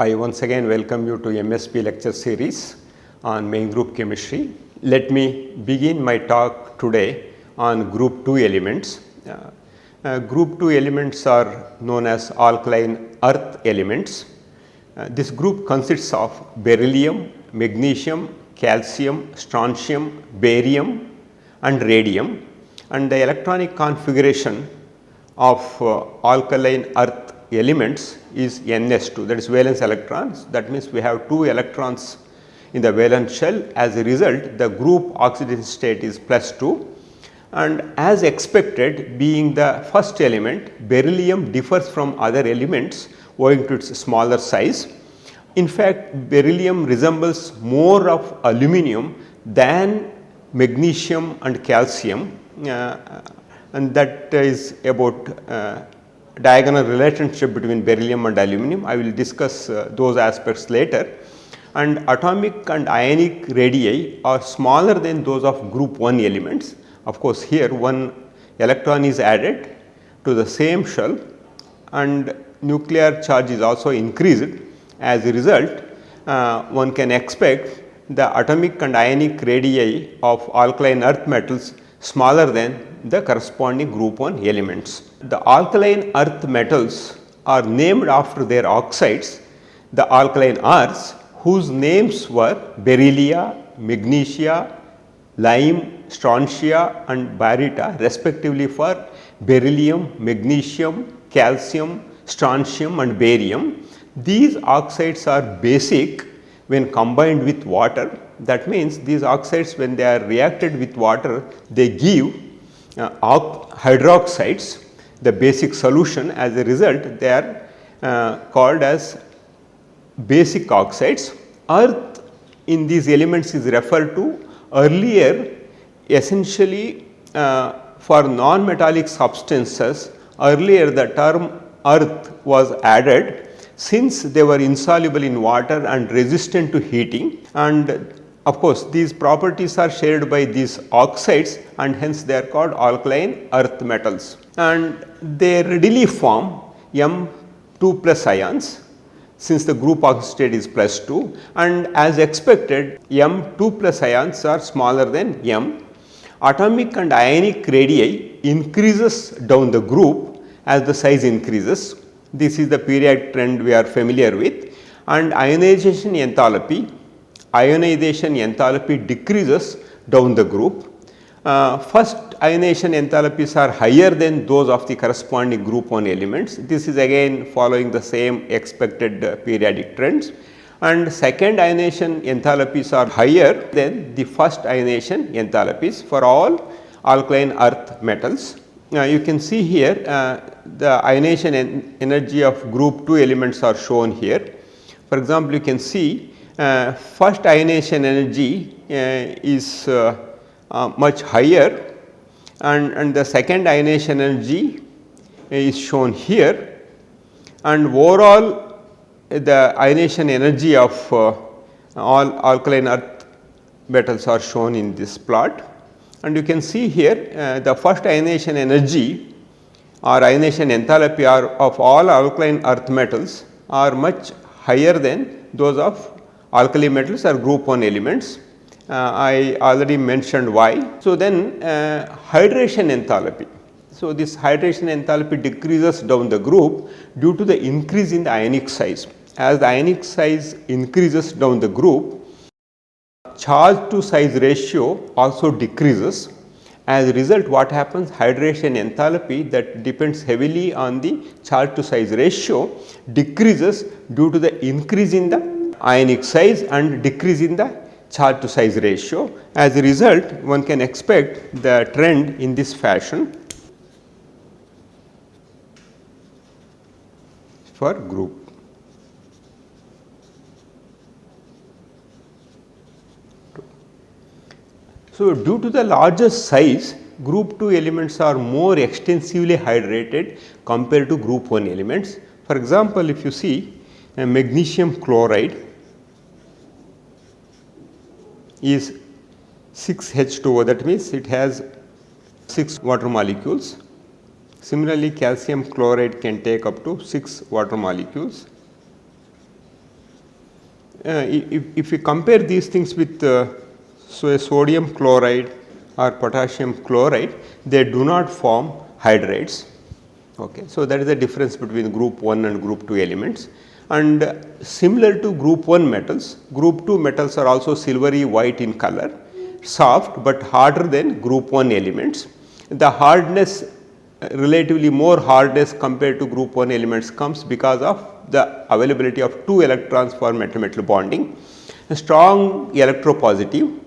I once again welcome you to MSP lecture series on main group chemistry. Let me begin my talk today on group 2 elements. Group 2 elements are known as alkaline earth elements. This group consists of beryllium, magnesium, calcium, strontium, barium and radium, and the electronic configuration of alkaline earth elements is Ns2, that is valence electrons. That means we have 2 electrons in the valence shell. As a result, the group oxidation state is +2, and as expected, being the first element, beryllium differs from other elements owing to its smaller size. In fact, beryllium resembles more of aluminum than magnesium and calcium, and that is about diagonal relationship between beryllium and aluminum. I will discuss those aspects later. And atomic and ionic radii are smaller than those of group 1 elements. Of course, here one electron is added to the same shell and nuclear charge is also increased. As a result, one can expect the atomic and ionic radii of alkaline earth metals smaller than the corresponding group 1 elements. The alkaline earth metals are named after their oxides, the alkaline earths, whose names were beryllia, magnesia, lime, strontia and baryta respectively for beryllium, magnesium, calcium, strontium and barium. These oxides are basic when combined with water. That means these oxides, when they are reacted with water, they give hydroxides, the basic solution. As a result, they are called as basic oxides. Earth in these elements is referred to earlier essentially for non-metallic substances. Earlier the term earth was added since they were insoluble in water and resistant to heating, and of course, these properties are shared by these oxides and hence they are called alkaline earth metals, and they readily form M2 plus ions since the group oxidation state is +2, and as expected M2 plus ions are smaller than M. Atomic and ionic radii increases down the group as the size increases. This is the periodic trend we are familiar with, and ionization enthalpy decreases down the group. First ionization enthalpies are higher than those of the corresponding group 1 elements. This is again following the same expected periodic trends, and second ionization enthalpies are higher than the first ionization enthalpies for all alkaline earth metals. You can see here the ionization energy of group 2 elements are shown here. For example, you can see first ionization energy is much higher, and the second ionization energy is shown here, and overall the ionization energy of all alkaline earth metals are shown in this plot. And you can see here the first ionization energy or ionization enthalpy of all alkaline earth metals are much higher than those of alkali metals or group 1 elements. I already mentioned why. So, then hydration enthalpy. So, this hydration enthalpy decreases down the group due to the increase in the ionic size. As the ionic size increases down the group, charge to size ratio also decreases. As a result, what happens? Hydration enthalpy, that depends heavily on the charge to size ratio, decreases due to the increase in the ionic size and decrease in the charge to size ratio. As a result, one can expect the trend in this fashion for group. So, due to the larger size, group 2 elements are more extensively hydrated compared to group 1 elements. For example, if you see magnesium chloride is 6H2O, that means it has 6 water molecules. Similarly, calcium chloride can take up to 6 water molecules. if we compare these things with so a sodium chloride or potassium chloride, they do not form hydrides. Okay. So, that is the difference between group 1 and group 2 elements, and similar to group 1 metals, group 2 metals are also silvery white in color, soft but harder than group 1 elements. The hardness, relatively more hardness compared to group 1 elements, comes because of the availability of 2 electrons for metal-metal bonding. A strong electropositive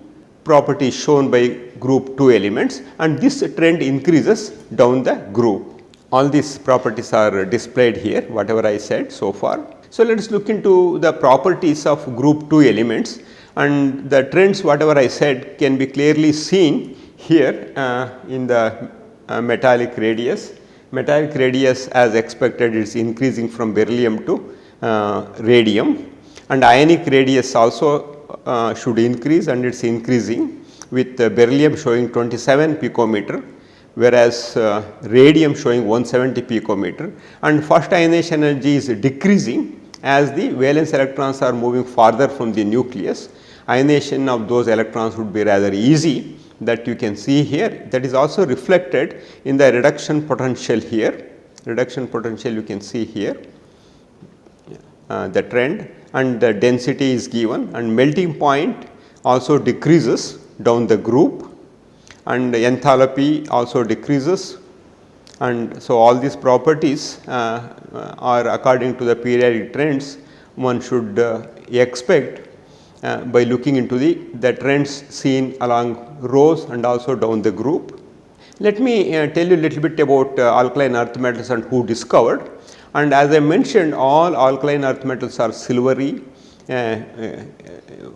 property is shown by group 2 elements, and this trend increases down the group. All these properties are displayed here, whatever I said so far. So, let us look into the properties of group 2 elements, and the trends whatever I said can be clearly seen here in the metallic radius. Metallic radius, as expected, is increasing from beryllium to radium, and ionic radius also should increase, and it is increasing, with beryllium showing 27 picometer, whereas radium showing 170 picometer, and first ionization energy is decreasing as the valence electrons are moving farther from the nucleus. Ionization of those electrons would be rather easy, that you can see here. That is also reflected in the reduction potential here. Reduction potential you can see here, the trend, and the density is given, and melting point also decreases down the group, and enthalpy also decreases. And so, all these properties are according to the periodic trends one should expect by looking into the trends seen along rows and also down the group. Let me tell you a little bit about alkaline earth metals and who discovered. And as I mentioned, all alkaline earth metals are silvery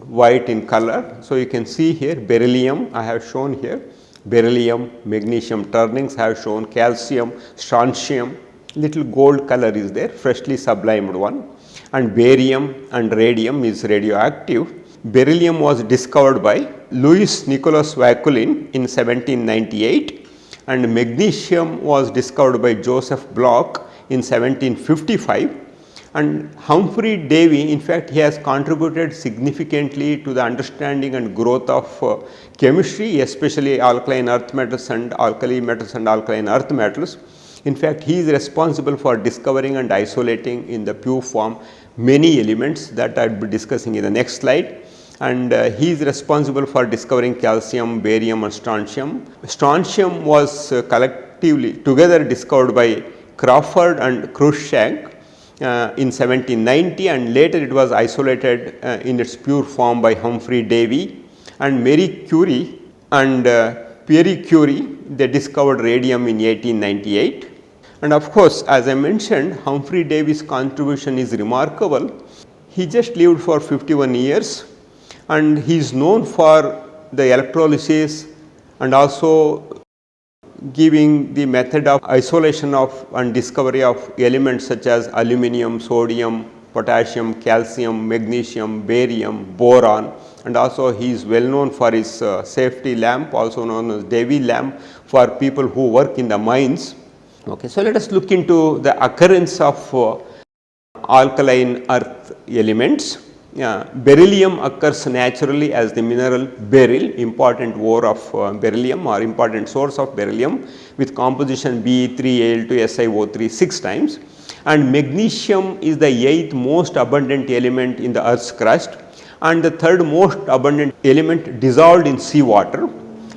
white in color. So, you can see here beryllium I have shown here, beryllium, magnesium turnings I have shown, calcium, strontium, little gold color is there, freshly sublimed one, and barium and radium is radioactive. Beryllium was discovered by Louis Nicolas Vauquelin in 1798, and magnesium was discovered by Joseph Bloch in 1755, and Humphrey Davy, in fact, he has contributed significantly to the understanding and growth of chemistry, especially alkaline earth metals and alkali metals and alkaline earth metals. In fact, he is responsible for discovering and isolating in the pure form many elements that I will be discussing in the next slide, and he is responsible for discovering calcium, barium and strontium. Strontium was collectively together discovered by Crawford and Cruikshank in 1790, and later it was isolated in its pure form by Humphrey Davy, and Marie Curie and Pierre Curie, they discovered radium in 1898. And of course, as I mentioned, Humphrey Davy's contribution is remarkable. He just lived for 51 years, and he is known for the electrolysis and also giving the method of isolation of and discovery of elements such as aluminum, sodium, potassium, calcium, magnesium, barium, boron, and also he is well known for his safety lamp, also known as Davy lamp, for people who work in the mines. Okay, so let us look into the occurrence of alkaline earth elements. Beryllium occurs naturally as the mineral beryl, important ore of beryllium or important source of beryllium, with composition Be3Al2SiO3 6 times, and magnesium is the 8th most abundant element in the earth's crust and the 3rd most abundant element dissolved in seawater.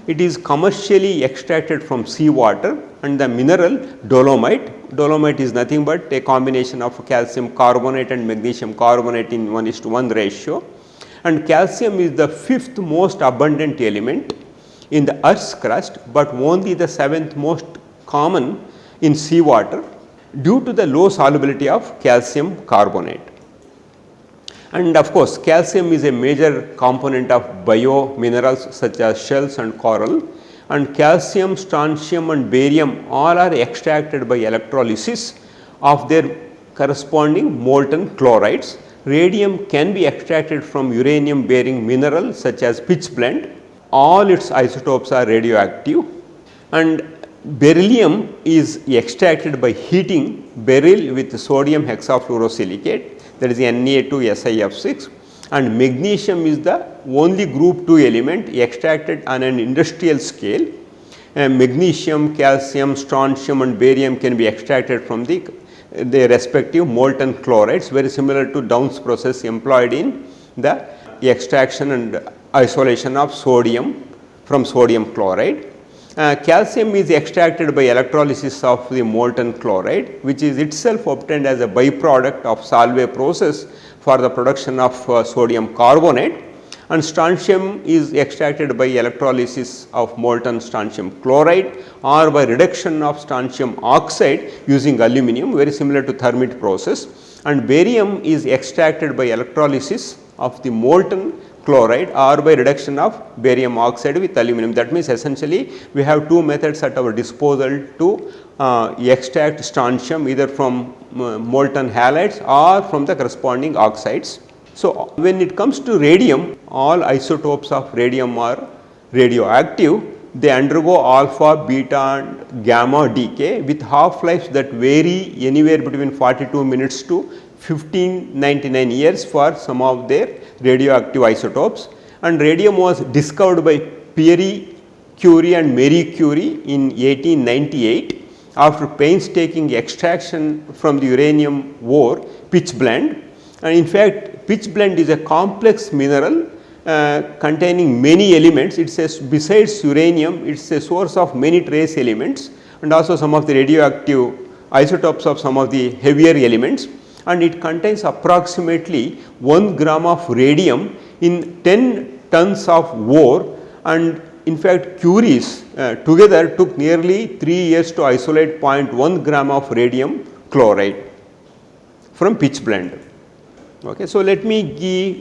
It is commercially extracted from seawater, and the mineral dolomite. Dolomite is nothing but a combination of calcium carbonate and magnesium carbonate in 1:1 ratio, and calcium is the 5th most abundant element in the earth's crust, but only the 7th most common in seawater due to the low solubility of calcium carbonate. And of course, calcium is a major component of biominerals such as shells and coral, and calcium, strontium and barium all are extracted by electrolysis of their corresponding molten chlorides. Radium can be extracted from uranium bearing minerals such as pitchblende. All its isotopes are radioactive, and beryllium is extracted by heating beryl with sodium hexafluorosilicate, that is Na2SiF6, and magnesium is the only group 2 element extracted on an industrial scale. Magnesium, calcium, strontium and barium can be extracted from their respective molten chlorides, very similar to Downs process employed in the extraction and isolation of sodium from sodium chloride. Calcium is extracted by electrolysis of the molten chloride, which is itself obtained as a byproduct of Solvay process for the production of sodium carbonate, and strontium is extracted by electrolysis of molten strontium chloride or by reduction of strontium oxide using aluminum, very similar to Thermit process, and barium is extracted by electrolysis of the molten chloride or by reduction of barium oxide with aluminum. That means essentially we have two methods at our disposal to extract strontium, either from molten halides or from the corresponding oxides. So, when it comes to radium, all isotopes of radium are radioactive. They undergo alpha, beta and gamma decay with half lives that vary anywhere between 42 minutes to 1599 years for some of their radioactive isotopes, and radium was discovered by Pierre Curie and Marie Curie in 1898 after painstaking extraction from the uranium ore pitchblende. And in fact, pitchblende is a complex mineral containing many elements. It says besides uranium, it is a source of many trace elements and also some of the radioactive isotopes of some of the heavier elements, and it contains approximately 1 gram of radium in 10 tons of ore, and in fact Curie's together took nearly 3 years to isolate 0.1 gram of radium chloride from pitchblende. Okay. So, let me give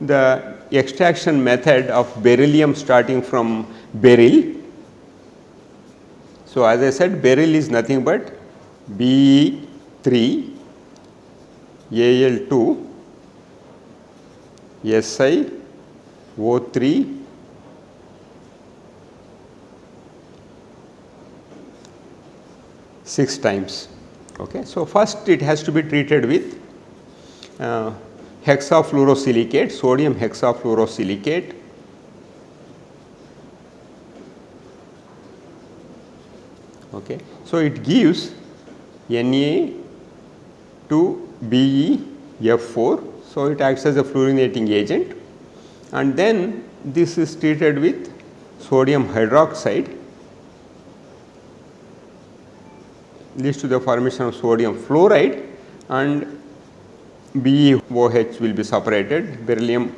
the extraction method of beryllium starting from beryl. So, as I said, beryl is nothing but Be3 Al2 SiO3 6 times. Okay. So, first it has to be treated with hexafluorosilicate, sodium hexafluorosilicate. Okay. So, it gives Na2BeF4. So, it acts as a fluorinating agent, and then this is treated with sodium hydroxide, leads to the formation of sodium fluoride, and BeOH will be separated, beryllium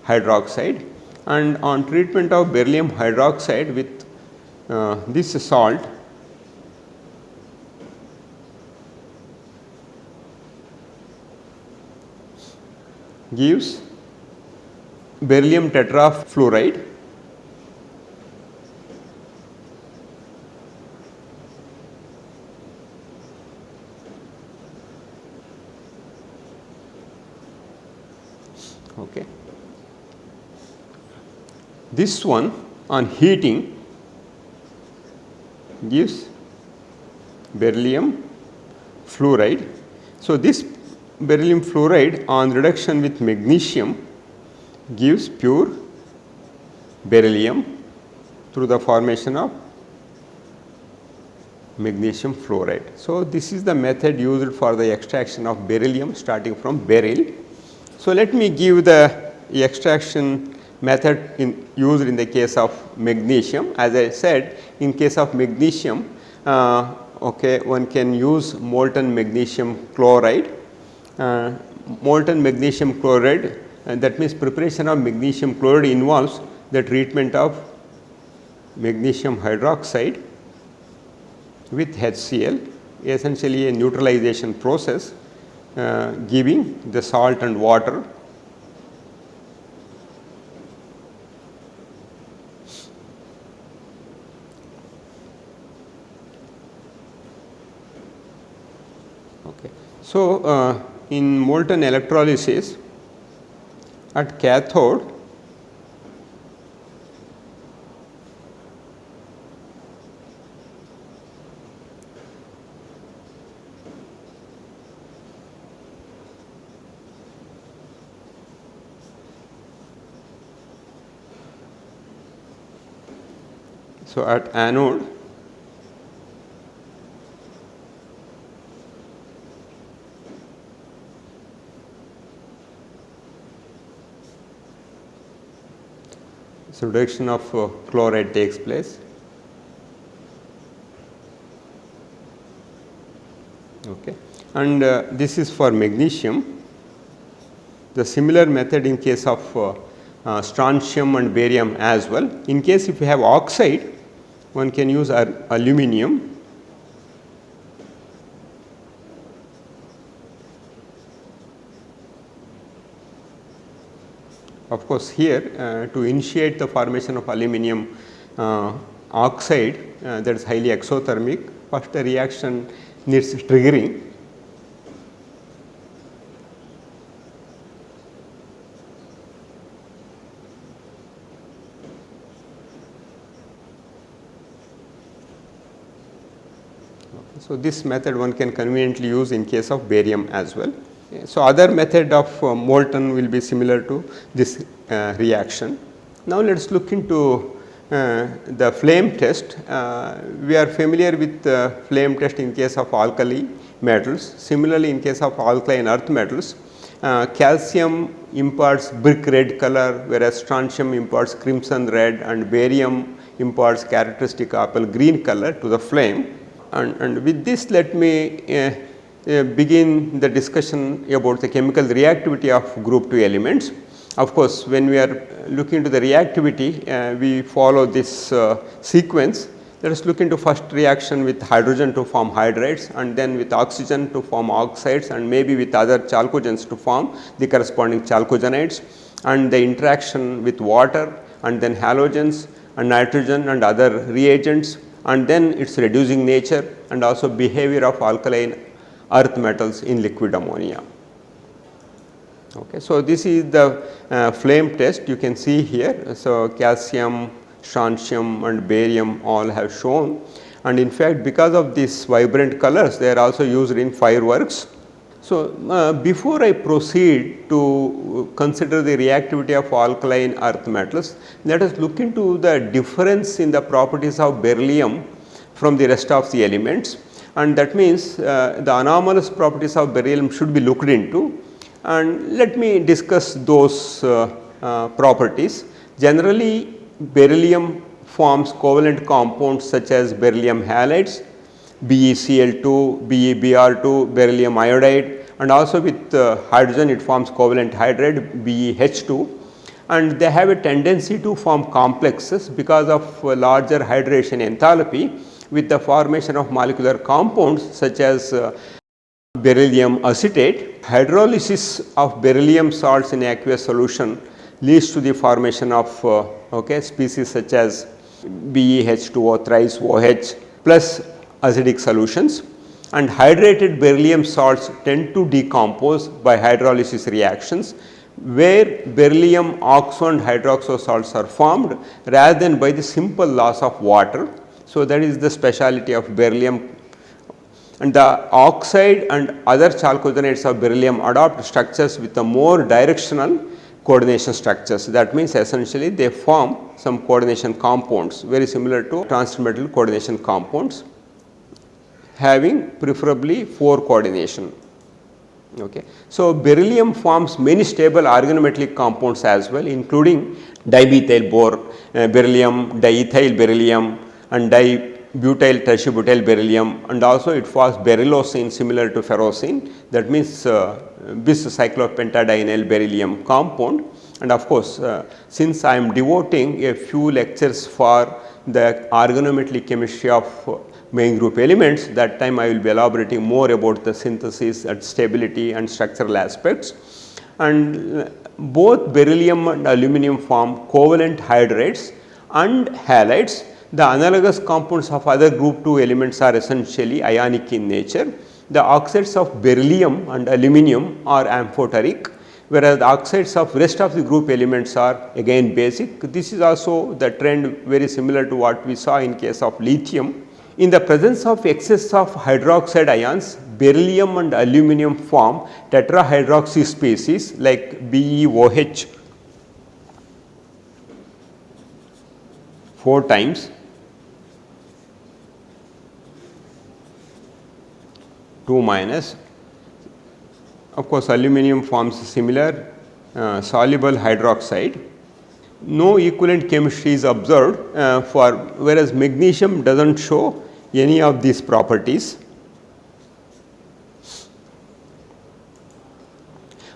hydroxide, and on treatment of beryllium hydroxide with this salt, gives beryllium tetrafluoride, okay. This one on heating gives beryllium fluoride. So, this beryllium fluoride on reduction with magnesium gives pure beryllium through the formation of magnesium fluoride. So, this is the method used for the extraction of beryllium starting from beryl. So, let me give the extraction method used in the case of magnesium. As I said, in case of magnesium, okay, one can use molten magnesium chloride. Molten magnesium chloride, and that means preparation of magnesium chloride involves the treatment of magnesium hydroxide with HCl, essentially a neutralization process, giving the salt and water. Okay. So, in molten electrolysis at cathode, So, at anode so reduction of chloride takes place. Okay. And this is for magnesium. The similar method in case of strontium and barium as well. In case if you have oxide, one can use aluminum. Of course, here to initiate the formation of aluminum oxide that is highly exothermic, first the reaction needs triggering. So, this method one can conveniently use in case of barium as well. So, other method of molten will be similar to this reaction. Now, let us look into the flame test. We are familiar with flame test in case of alkali metals. Similarly, in case of alkaline earth metals, calcium imparts brick red color, whereas strontium imparts crimson red, and barium imparts characteristic apple green color to the flame. And with this, let me begin the discussion about the chemical reactivity of group 2 elements. Of course, when we are looking into the reactivity, we follow this sequence. Let us look into first reaction with hydrogen to form hydrides, and then with oxygen to form oxides, and maybe with other chalcogens to form the corresponding chalcogenides, and the interaction with water, and then halogens and nitrogen and other reagents, and then its reducing nature and also behavior of alkaline earth metals in liquid ammonia. Okay. So, this is the flame test you can see here. So, calcium, strontium and barium all have shown, and in fact, because of these vibrant colors they are also used in fireworks. So, before I proceed to consider the reactivity of alkaline earth metals, let us look into the difference in the properties of beryllium from the rest of the elements, and that means the anomalous properties of beryllium should be looked into, and let me discuss those properties. Generally, beryllium forms covalent compounds such as beryllium halides, BeCl2, BeBr2, beryllium iodide, and also with hydrogen it forms covalent hydride BeH2, and they have a tendency to form complexes because of larger hydration enthalpy with the formation of molecular compounds such as beryllium acetate. Hydrolysis of beryllium salts in aqueous solution leads to the formation of species such as BeH2O thrice OH plus acidic solutions, and hydrated beryllium salts tend to decompose by hydrolysis reactions where beryllium oxo and hydroxo salts are formed rather than by the simple loss of water. So, that is the speciality of beryllium, and the oxide and other chalcogenides of beryllium adopt structures with a more directional coordination structures. That means essentially they form some coordination compounds very similar to transmetal coordination compounds having preferably 4 coordination. Okay. So, beryllium forms many stable organometallic compounds as well, including dimethyl beryllium, diethyl beryllium and dibutyl tertiabutyl beryllium, and also it forms beryllocene similar to ferrocene, that means bis cyclopentadienyl beryllium compound. And of course, since I am devoting a few lectures for the organometallic chemistry of main group elements, that time I will be elaborating more about the synthesis and stability and structural aspects. And both beryllium and aluminum form covalent hydrides and halides. The analogous compounds of other group 2 elements are essentially ionic in nature. The oxides of beryllium and aluminum are amphoteric, whereas the oxides of rest of the group elements are again basic. This is also the trend very similar to what we saw in case of lithium. In the presence of excess of hydroxide ions, beryllium and aluminum form tetrahydroxy species like BeOH 4 times, 2 minus. Of course, aluminum forms similar soluble hydroxide. No equivalent chemistry is observed whereas magnesium does not show any of these properties.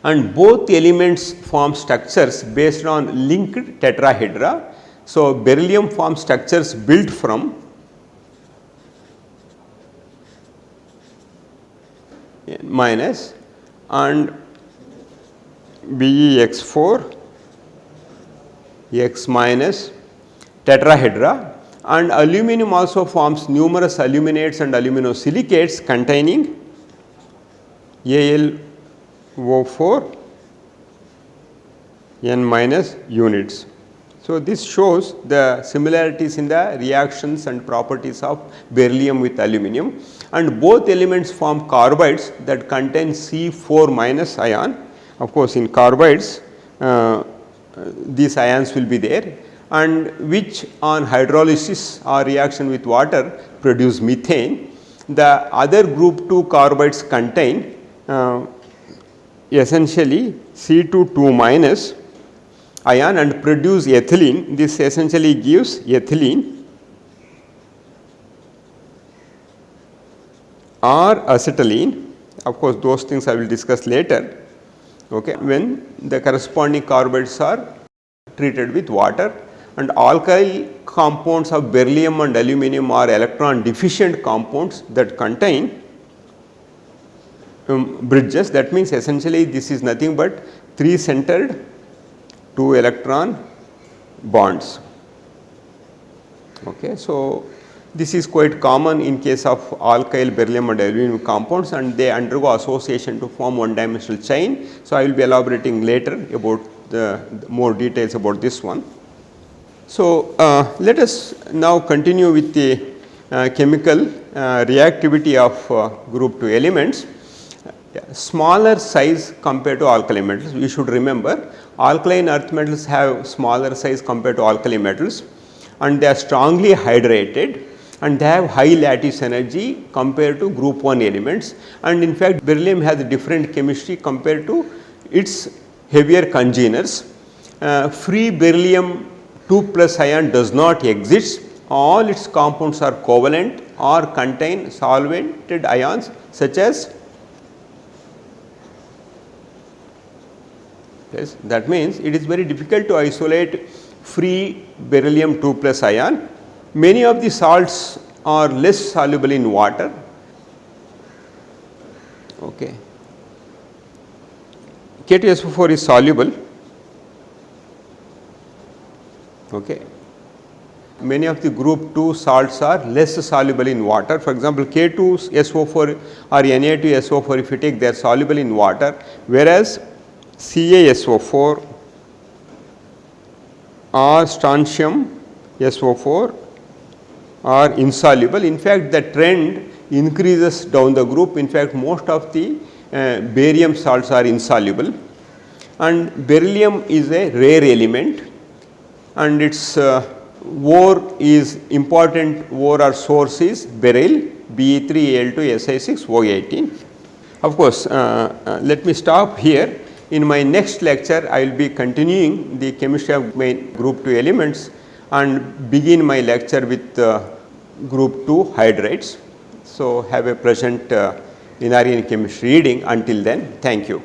And both elements form structures based on linked tetrahedra. So, beryllium forms structures built from minus and BeX4 X minus tetrahedra, and aluminum also forms numerous aluminates and aluminosilicates containing AlO4 N minus units. So, this shows the similarities in the reactions and properties of beryllium with aluminum, and both elements form carbides that contain C4 minus ion. Of course, in carbides these ions will be there, and which on hydrolysis or reaction with water produce methane. The other group 2 carbides contain essentially C2 minus ion and produce ethylene. This essentially gives ethylene or acetylene. Of course, those things I will discuss later, okay, when the corresponding carbides are treated with water. And alkyl compounds of beryllium and aluminum are electron deficient compounds that contain bridges. That means essentially this is nothing but 3 centered 2 electron bonds. Okay. So, this is quite common in case of alkyl beryllium and aluminum compounds, and they undergo association to form one dimensional chain. So, I will be elaborating later about the more details about this one. So, let us now continue with the chemical reactivity of group 2 elements. Smaller size compared to alkali metals. We should remember alkaline earth metals have smaller size compared to alkali metals, and they are strongly hydrated, and they have high lattice energy compared to group 1 elements. And in fact, beryllium has a different chemistry compared to its heavier congeners. Free beryllium 2 plus ion does not exist. All its compounds are covalent or contain solvented ions such as, yes, that means it is very difficult to isolate free beryllium 2 plus ion. Many of the salts are less soluble in water. Okay. K2SO4 is soluble. Okay. Many of the group 2 salts are less soluble in water. For example, K2SO4 or Na2SO4, if you take, they are soluble in water, whereas CaSO4 or strontium SO4 are insoluble. In fact, the trend increases down the group. In fact, most of the barium salts are insoluble, and beryllium is a rare element, and its ore is important ore or source is beryl Be3Al2Si6O18. Of course, let me stop here. In my next lecture, I will be continuing the chemistry of my group 2 elements and begin my lecture with group 2 hydrates. So, have a pleasant inorganic chemistry reading. Until then, thank you.